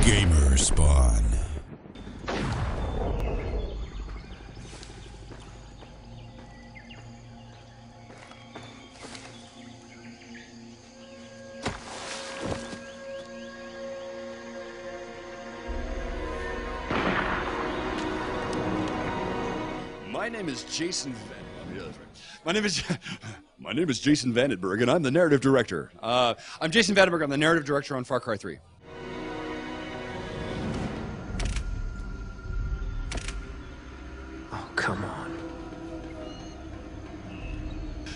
Gamer Spawn. My name is Jason My name is Jason Vandenberg, and I'm the narrative director. I'm Jason Vandenberg. I'm the narrative director on Far Cry 3. Oh, come on.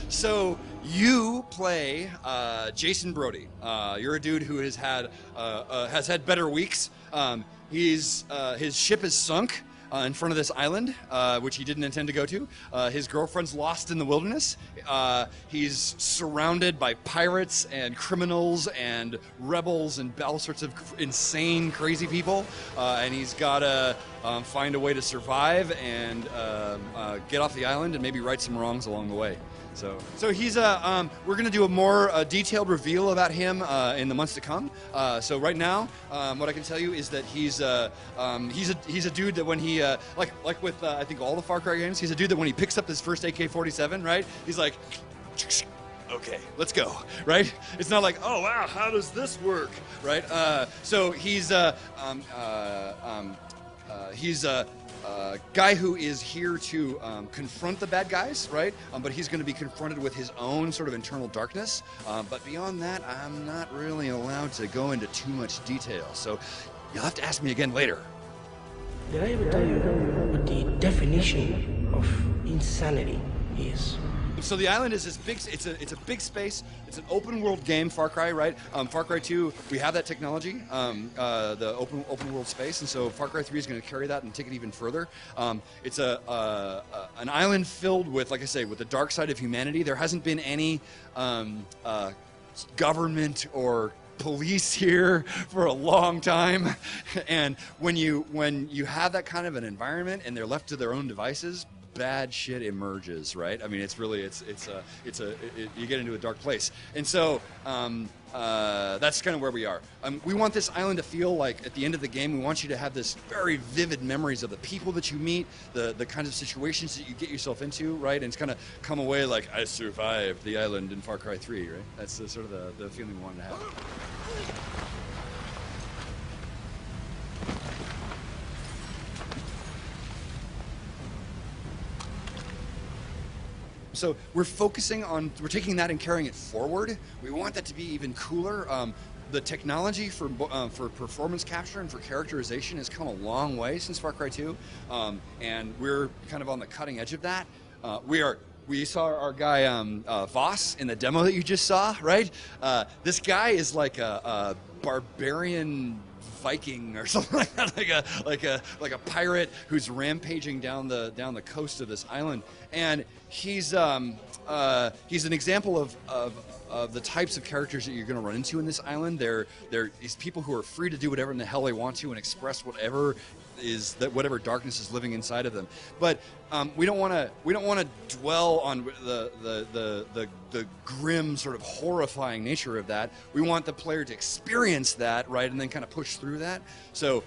So you play Jason Brody. You're a dude who has had better weeks. His ship is sunk in front of this island, which he didn't intend to go to. His girlfriend's lost in the wilderness. He's surrounded by pirates and criminals and rebels and all sorts of insane, crazy people. And he's got to find a way to survive and get off the island and maybe right some wrongs along the way. So he's we're going to do a more detailed reveal about him in the months to come. So right now, what I can tell you is that he's a dude that when he like with I think all the Far Cry games, he's a dude that when he picks up his first AK-47, right? He's like, okay, let's go, right? It's not like, oh wow, how does this work, right? So he's a guy who is here to confront the bad guys, right? But he's going to be confronted with his own sort of internal darkness. But beyond that, I'm not really allowed to go into too much detail. So you'll have to ask me again later. Did I ever tell you what the definition of insanity is? So the island is this big. It's a big space. It's an open world game, Far Cry, right? Far Cry 2, we have that technology, the open world space, and so Far Cry 3 is going to carry that and take it even further. It's an island filled with, like I say, with the dark side of humanity. There hasn't been any government or police here for a long time, and when you have that kind of an environment and they're left to their own devices, bad shit emerges, right? I mean, it's really you get into a dark place, and so that's kind of where we are. We want this island to feel like at the end of the game, we want you to have this very vivid memories of the people that you meet, the kinds of situations that you get yourself into, right? And it's kind of come away like, I survived the island in Far Cry 3, right? That's sort of the feeling we wanted to have. So we're taking that and carrying it forward. We want that to be even cooler. The technology for performance capture and for characterization has come a long way since Far Cry 2, and we're kind of on the cutting edge of that. We saw our guy Voss in the demo that you just saw, right? This guy is like a barbarian Viking or something like that, like a pirate who's rampaging down the coast of this island, and he's an example of the types of characters that you're going to run into in this island. They're these people who are free to do whatever in the hell they want to and express whatever darkness is living inside of them. But we don't want to dwell on the grim, sort of horrifying nature of that. We want the player to experience that, right, and then kind of push through that. So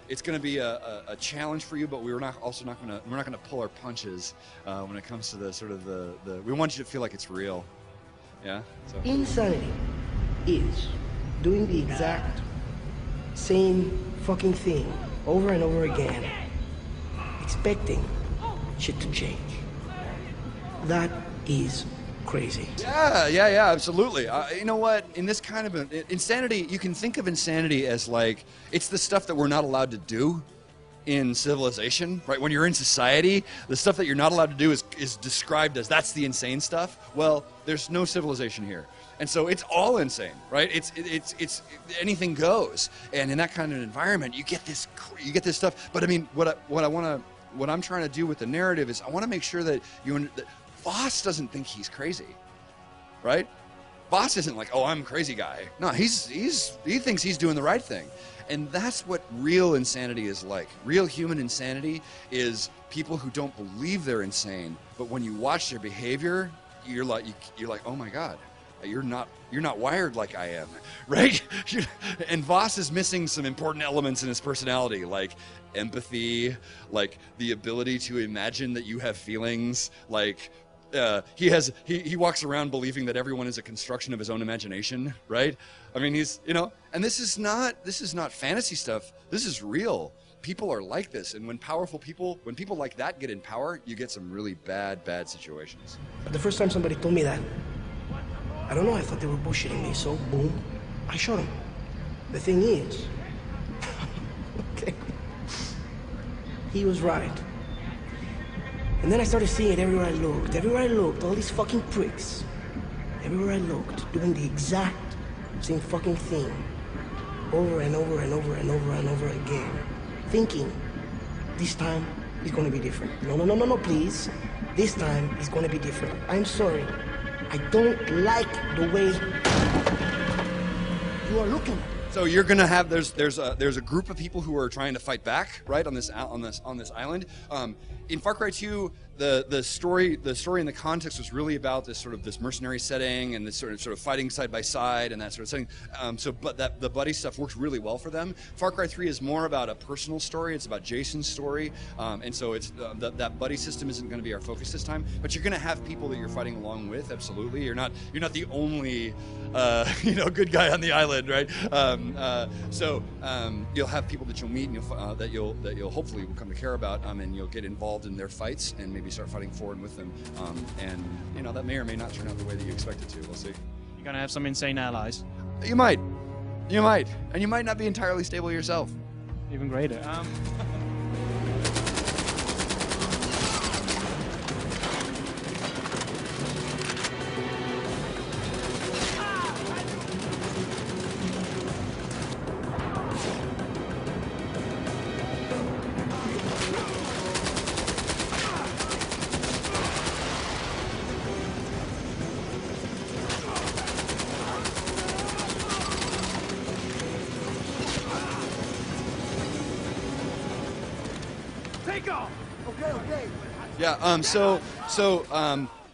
it's going to be a challenge for you, but we're not going to pull our punches when it comes to the sort of the. We want you to feel like it's real. Yeah. So. Insanity is doing the exact same fucking thing over and over again, expecting shit to change. That is crazy. Yeah, absolutely. You know what? In this kind of insanity, you can think of insanity as like, it's the stuff that we're not allowed to do in civilization, right? When you're in society, the stuff that you're not allowed to do is described as that's the insane stuff. Well, there's no civilization here. And so it's all insane, right? It's anything goes. And in that kind of environment, you get this stuff. But I mean, what I'm trying to do with the narrative is I want to make sure that Voss doesn't think he's crazy, right? Voss isn't like, oh, I'm a crazy guy. No, he thinks he's doing the right thing. And that's what real insanity is like. Real human insanity is people who don't believe they're insane, but when you watch their behavior, you're like, oh my God, you're not wired like I am, right? And Voss is missing some important elements in his personality, like empathy, like the ability to imagine that you have feelings, like he walks around believing that everyone is a construction of his own imagination, right? I mean, he's, and this is not fantasy stuff. This is real. People are like this, and when people like that get in power, you get some really bad situations. But the first time somebody told me that, I don't know, I thought they were bullshitting me, so boom, I shot him. The thing is, okay, he was right. And then I started seeing it everywhere I looked, all these fucking pricks, everywhere I looked, doing the exact same fucking thing, over and over and over and over and over again, thinking, this time is gonna be different. No, please. This time is gonna be different. I'm sorry. I don't like the way you are looking. So you're gonna have there's a group of people who are trying to fight back, right, on this island. In Far Cry 2, the story and the context was really about this mercenary setting and this sort of fighting side by side and that sort of setting. But the buddy stuff works really well for them. Far Cry 3 is more about a personal story. It's about Jason's story, and so it's that buddy system isn't going to be our focus this time. But you're going to have people that you're fighting along with. Absolutely, you're not the only good guy on the island, right? So you'll have people that you'll meet and that you'll hopefully will come to care about, and you'll get involved in their fights and maybe start fighting forward with them. And that may or may not turn out the way that you expect it to. We'll see. You're gonna have some insane allies. You might, and you might not be entirely stable yourself. Even greater. Yeah.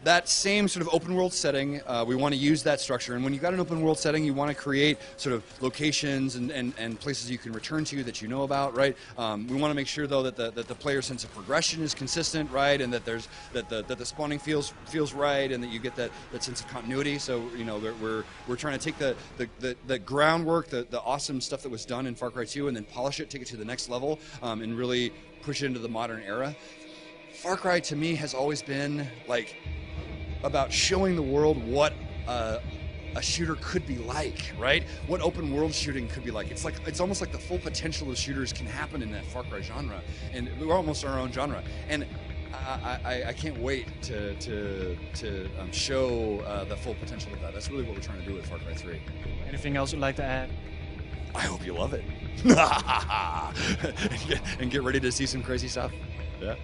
That same sort of open world setting, we want to use that structure. And when you've got an open world setting, you want to create sort of locations and places you can return to that you know about, right? We want to make sure though that the player's sense of progression is consistent, right? And that the spawning feels right, and that you get that sense of continuity. So we're trying to take the groundwork, the awesome stuff that was done in Far Cry 2, and then polish it, take it to the next level, and really push it into the modern era. Far Cry to me has always been like about showing the world what a shooter could be like, right? What open world shooting could be like. It's almost like the full potential of shooters can happen in that Far Cry genre, and we're almost our own genre. And I can't wait to show the full potential of that. That's really what we're trying to do with Far Cry 3. Anything else you'd like to add? I hope you love it. And get ready to see some crazy stuff. Yeah.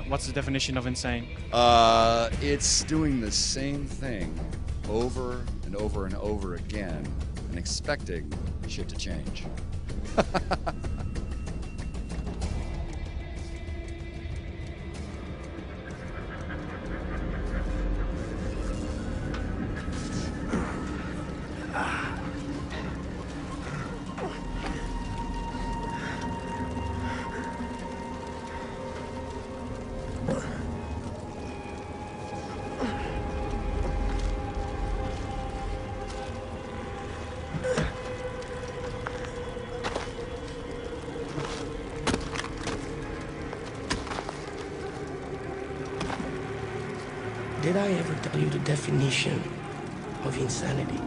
What's the definition of insane? It's doing the same thing over and over and over again and expecting shit to change. Did I ever tell you the definition of insanity?